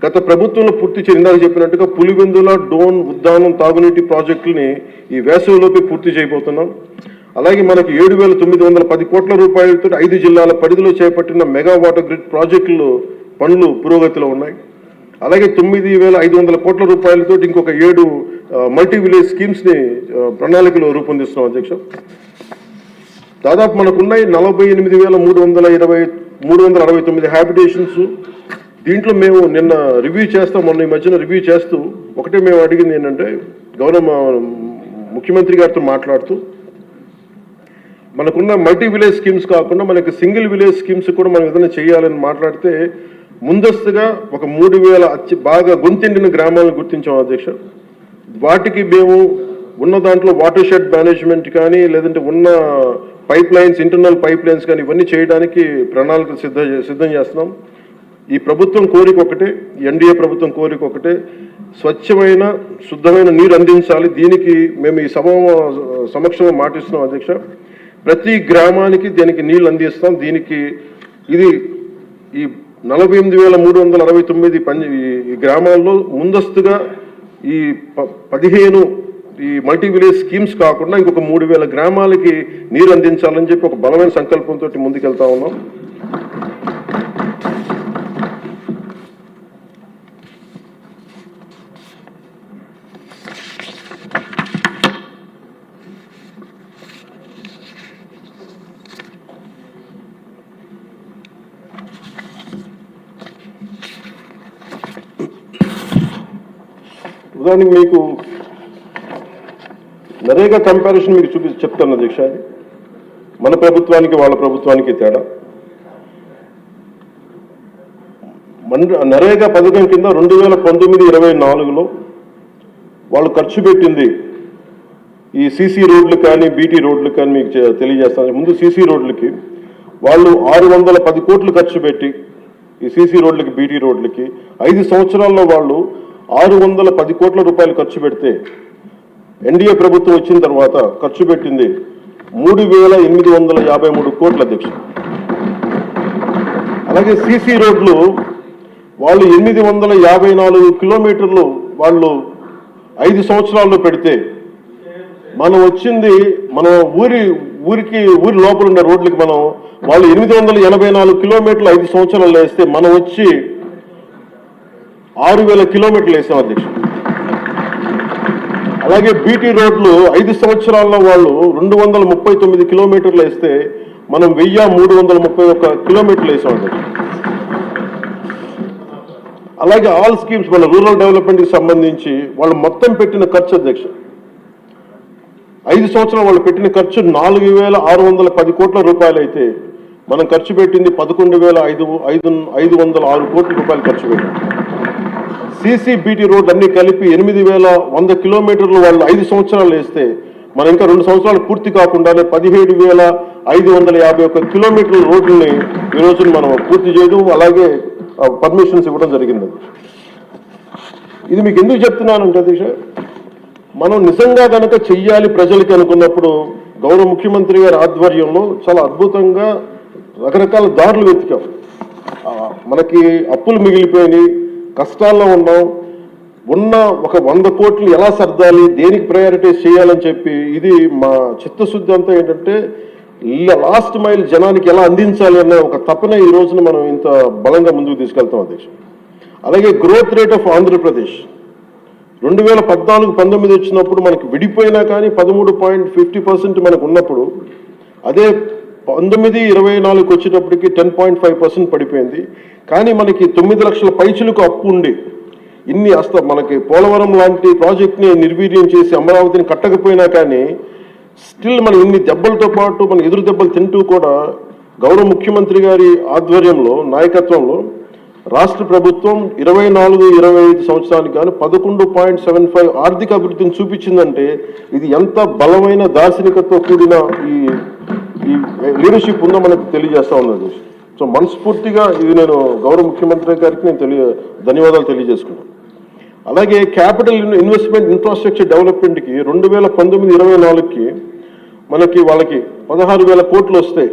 గత ప్రభుత్వంలో పూర్తి ఇందాక చెప్పినట్టుగా పులివెందుల, డోన్, ఉద్దానం తాగునీటి ప్రాజెక్టుల్ని ఈ వేసవిలోపే పూర్తి చేయబోతున్నాం. అలాగే మనకి 7,910 కోట్ల రూపాయలతో 5 జిల్లాల పరిధిలో చేపట్టిన మెగా వాటర్ గ్రిడ్ ప్రాజెక్టులు పనులు పురోగతిలో ఉన్నాయి. అలాగే 9,500 కోట్ల రూపాయలతో ఇంకొక 7 మల్టీ విలేజ్ స్కీమ్స్ని ప్రణాళికలో రూపొందిస్తున్నాం అధ్యక్ష. దాదాపు మనకున్నాయి 48,369 హ్యాబిటేషన్స్. దీంట్లో మేము నిన్న రివ్యూ చేస్తాం, మొన్న ఈ మధ్యన రివ్యూ చేస్తూ ఒకటే మేము అడిగింది ఏంటంటే, గౌరవ ముఖ్యమంత్రి గారితో మాట్లాడుతూ మనకున్న మల్టీ విలేజ్ స్కీమ్స్ కాకుండా మనకి సింగిల్ విలేజ్ స్కీమ్స్ కూడా మనం ఏదైనా చేయాలని మాట్లాడితే ముందస్తుగా ఒక 3,000 బాగా గొంతెండిన గ్రామాలను గుర్తించాం అధ్యక్ష. వాటికి మేము ఉన్న దాంట్లో వాటర్ షెడ్ మేనేజ్మెంట్ కానీ, లేదంటే ఉన్న pipe lines, internal pipe lines కానీ ఇవన్నీ చేయడానికి ప్రణాళికలు సిద్ధం చేస్తున్నాం. ఈ ప్రభుత్వం కోరిక ఒకటే, ఎన్డీఏ ప్రభుత్వం కోరిక ఒకటే, స్వచ్ఛమైన శుద్ధమైన నీరు అందించాలి. దీనికి మేము ఈ సమక్షంలో మాటిస్తున్నాం అధ్యక్ష. ప్రతి గ్రామానికి దీనికి నీళ్ళు అందిస్తాం. దీనికి ఇది ఈ 48,369 ఈ గ్రామాల్లో ముందస్తుగా ఈ 15 ఈ మల్టీ విలేజ్ స్కీమ్స్ కాకుండా ఇంకొక 3,000 గ్రామాలకి నీరు అందించాలని చెప్పి ఒక బలమైన సంకల్పంతో ముందుకెళ్తా ఉన్నాం. ఉదాహరణకి మీకు నరేగా కంపారిజన్ మీకు చెప్తాను అధ్యక్ష. మన ప్రభుత్వానికి వాళ్ళ ప్రభుత్వానికి తేడా. నరేగా పథకం కింద 2019-24లో వాళ్ళు ఖర్చు పెట్టింది ఈ సీసీ రోడ్లు కానీ, బీటీ రోడ్లు కానీ మీకు తెలియజేస్తాను. ముందు సీసీ రోడ్లకి వాళ్ళు 610 కోట్లు ఖర్చు పెట్టి ఈ సీసీ రోడ్లకి, బీటీ రోడ్లకి 5 సంవత్సరాల్లో వాళ్ళు 610 కోట్ల రూపాయలు ఖర్చు పెడితే ఎన్డీఏ ప్రభుత్వం వచ్చిన తర్వాత ఖర్చు పెట్టింది 3,853 కోట్ల అధ్యక్ష. అలాగే సీసీ రోడ్లు వాళ్ళు 854 కిలోమీటర్లు వాళ్ళు 5 సంవత్సరాల్లో పెడితే మనం వచ్చింది మన ఊరి లోపల ఉన్న రోడ్లకి వాళ్ళు 884 కిలోమీటర్లు 5 సంవత్సరాలు వేస్తే మనం వచ్చి 6,000 కిలోమీటర్లు వేసాం అధ్యక్ష. అలాగే బీటీ రోడ్లు 5 సంవత్సరాల్లో వాళ్ళు 239 కిలోమీటర్లు వేస్తే మనం 1,331 కిలోమీటర్లు వేసాం అధ్యక్ష. అలాగే ఆల్ స్కీమ్స్ మన రూరల్ డెవలప్మెంట్కి సంబంధించి వాళ్ళు మొత్తం పెట్టిన ఖర్చు అధ్యక్ష 5 సంవత్సరాలు వాళ్ళు పెట్టిన ఖర్చు 4,610 కోట్ల రూపాయలు అయితే మనం ఖర్చు పెట్టింది 11,506 కోట్ల రూపాయలు ఖర్చు పెట్టాం. సీసీ బీటీ రోడ్ అన్ని కలిపి 8,100 కిలోమీటర్లు వాళ్ళు 5 సంవత్సరాలు వేస్తే మనం ఇంకా 2 సంవత్సరాలు పూర్తి కాకుండానే 17,551 కిలోమీటర్ల రోడ్లని ఈ రోజున మనం పూర్తి చేయడం, అలాగే పర్మిషన్స్ ఇవ్వడం జరిగింది. ఇది మీకు ఎందుకు చెప్తున్నానంటే అధ్యక్ష, మనం నిజంగా కనుక చెయ్యాలి ప్రజలకి అనుకున్నప్పుడు గౌరవ ముఖ్యమంత్రి గారి ఆధ్వర్యంలో చాలా అద్భుతంగా రకరకాల దారులు వెతికాం. మనకి అప్పులు మిగిలిపోయినాయి, కష్టాల్లో ఉన్నాం, ఉన్న ఒక 100 కోట్లు ఎలా సర్దాలి, దేనికి ప్రయారిటైజ్ చేయాలని చెప్పి ఇది మా చిత్తశుద్ధి అంతా ఏంటంటే లాస్ట్ మైల్ జనానికి ఎలా అందించాలి అనే ఒక తపన ఈ రోజున మనం ఇంత బలంగా ముందుకు తీసుకెళ్తాం అధ్యక్ష. అలాగే గ్రోత్ రేట్ ఆఫ్ ఆంధ్రప్రదేశ్ 2014-19 వచ్చినప్పుడు మనకి విడిపోయినా కానీ 13.50% మనకు ఉన్నప్పుడు, అదే 19-24 వచ్చేటప్పటికి 10.5% పడిపోయింది. కానీ మనకి 9 లక్షల పైచులకు అప్పు ఉండి మనకి పోలవరం లాంటి ప్రాజెక్ట్ని నిర్వీర్యం చేసి అమరావతిని కట్టకపోయినా కానీ స్టిల్ మనం ఇన్ని దెబ్బలతో పాటు మన ఎదురు దెబ్బలు తింటూ కూడా గౌరవ ముఖ్యమంత్రి గారి ఆధ్వర్యంలో, నాయకత్వంలో రాష్ట్ర ప్రభుత్వం 24-25 సంవత్సరానికి గాను 11.75 ఆర్థిక అభివృద్ధిని చూపించిందంటే ఇది ఎంత బలమైన దార్శనికతతో కూడిన ఈ లీడర్షిప్ ఉందో మనకు తెలియజేస్తా ఉన్నది. సో మనస్ఫూర్తిగా ఇది నేను గౌరవ ముఖ్యమంత్రి గారికి ధన్యవాదాలు తెలియజేసుకున్నాను. అలాగే క్యాపిటల్ ఇన్వెస్ట్మెంట్ ఇన్ఫ్రాస్ట్రక్చర్ డెవలప్మెంట్కి 2019-24కి వాళ్ళకి 16,000 కోట్లు వస్తాయి.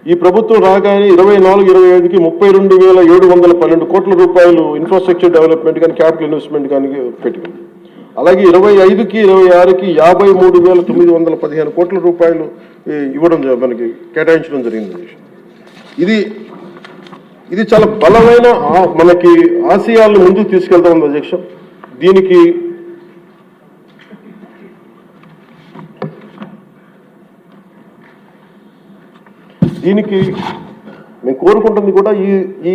ఈ ప్రభుత్వం రాగానే 24-25కి 32,712 కోట్ల రూపాయలు ఇన్ఫ్రాస్ట్రక్చర్ డెవలప్మెంట్ కానీ క్యాపిటల్ ఇన్వెస్ట్మెంట్ కానీ పెట్టింది. అలాగే 25కి 26కి 53,915 కోట్ల రూపాయలు ఇవ్వడం మనకి కేటాయించడం జరిగింది. ఇది చాలా బలమైన మనకి ఆశయాలను ముందుకు తీసుకెళ్తా ఉంది అధ్యక్ష. దీనికి మేము కోరుకుంటుంది కూడా ఈ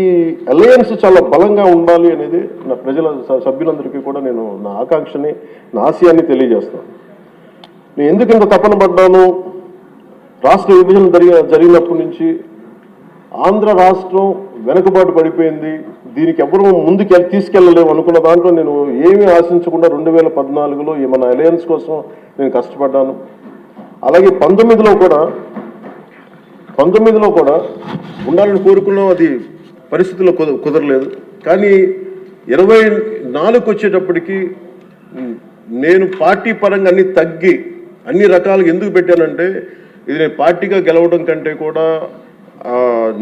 అలయన్స్ చాలా బలంగా ఉండాలి అనేది నా ప్రజల సభ్యులందరికీ కూడా నేను నా ఆకాంక్షని, నా ఆశయాన్ని తెలియజేస్తాను. నేను ఎందుకు ఇంత తపన పడ్డాను, రాష్ట్ర విభజన జరిగినప్పటి నుంచి ఆంధ్ర రాష్ట్రం వెనుకబాటు పడిపోయింది, దీనికి ఎవరు ముందుకు తీసుకెళ్ళలేము అనుకున్న దాంట్లో నేను ఏమీ ఆశించకుండా 2014లో మన అలయన్స్ కోసం నేను కష్టపడ్డాను. అలాగే 19లో కూడా ఉండాలని కోరుకున్నాం, అది పరిస్థితుల్లో కుదరలేదు. కానీ 24కి వచ్చేటప్పటికి నేను పార్టీ పరంగా అన్ని తగ్గి అన్ని రకాలుగా ఎందుకు పెట్టానంటే, ఇది నేను పార్టీగా గెలవడం కంటే కూడా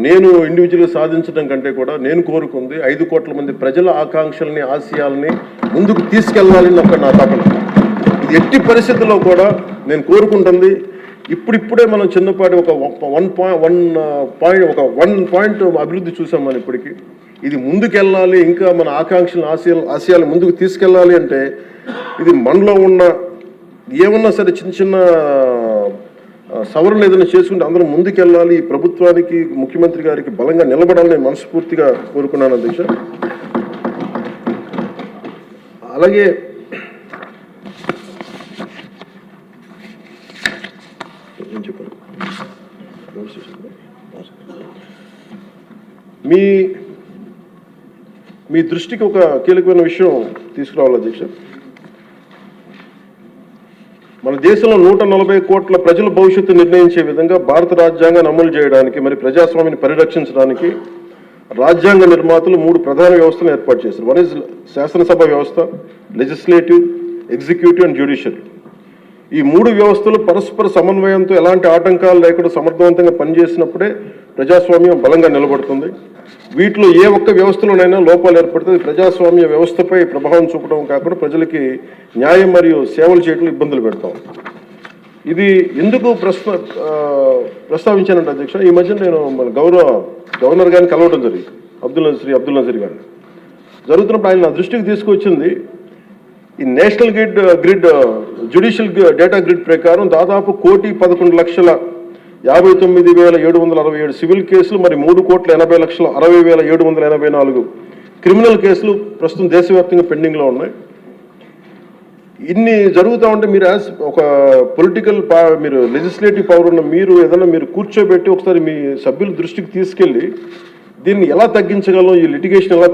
నేను ఇండివిజువల్గా సాధించడం కంటే కూడా నేను కోరుకుంది 5 కోట్ల మంది ప్రజల ఆకాంక్షల్ని, ఆశయాల్ని ముందుకు తీసుకెళ్లాలని నా తపన. ఇది ఎట్టి పరిస్థితుల్లో కూడా నేను కోరుకుంటుంది. ఇప్పుడిప్పుడే మనం చిన్నపాటి ఒక 1 పాయింట్ అభివృద్ధి చూసాం మనం ఇప్పటికీ. ఇది ముందుకెళ్ళాలి, ఇంకా మన ఆకాంక్షలు, ఆశయాలు ముందుకు తీసుకెళ్ళాలి అంటే ఇది మనలో ఉన్న ఏమన్నా సరే చిన్న సవరణలు ఏదైనా చేసుకుంటే అందరం ముందుకెళ్ళాలి. ఈ ప్రభుత్వానికి, ముఖ్యమంత్రి గారికి బలంగా నిలబడాలని మనస్ఫూర్తిగా కోరుకున్నాను అధ్యక్ష. అలాగే మీ దృష్టికి ఒక కీలకమైన విషయం తీసుకురావాలి అధ్యక్ష. మన దేశంలో 140 కోట్ల ప్రజల భవిష్యత్తు నిర్ణయించే విధంగా భారత రాజ్యాంగాన్ని అమలు చేయడానికి, మరి ప్రజాస్వామ్యాన్ని పరిరక్షించడానికి రాజ్యాంగ నిర్మాతలు 3 ప్రధాన వ్యవస్థలను ఏర్పాటు చేశారు. వన్ ఇస్ శాసనసభ వ్యవస్థ, లెజిస్లేటివ్, ఎగ్జిక్యూటివ్ అండ్ జ్యుడిషియల్. ఈ 3 వ్యవస్థలు పరస్పర సమన్వయంతో ఎలాంటి ఆటంకాలు లేకుండా సమర్థవంతంగా పనిచేసినప్పుడే ప్రజాస్వామ్యం బలంగా నిలబడుతుంది. వీటిలో ఏ ఒక్క వ్యవస్థలోనైనా లోపాలు ఏర్పడితే ప్రజాస్వామ్య వ్యవస్థపై ప్రభావం చూపడం కాకుండా ప్రజలకి న్యాయం మరియు సేవలు చేయడంలో ఇబ్బందులు పెడతాం. ఇది ఎందుకు ప్రస్తావించానంటే అధ్యక్ష, ఈ మధ్య నేను మన గవర్నర్ గారిని కలవడం జరిగింది, అబ్దుల్ నజీర్ గారిని. జరుగుతున్నప్పుడు ఆయన నా దృష్టికి తీసుకొచ్చింది, ఈ national grid judicial data grid ప్రకారం దాదాపు 1,11,59,767 సివిల్ కేసులు, మరి 3,80,60,784 క్రిమినల్ కేసులు ప్రస్తుతం దేశవ్యాప్తంగా పెండింగ్లో ఉన్నాయి. ఇన్ని జరుగుతూ ఉంటే మీరు ఒక పొలిటికల్ మీరు లెజిస్లేటివ్ పవర్ ఉన్న ఏదైనా మీరు కూర్చోబెట్టి ఒకసారి మీ సభ్యుల దృష్టికి తీసుకెళ్ళి దీన్ని ఎలా తగ్గించగలం, ఈ లిటిగేషన్ ఎలా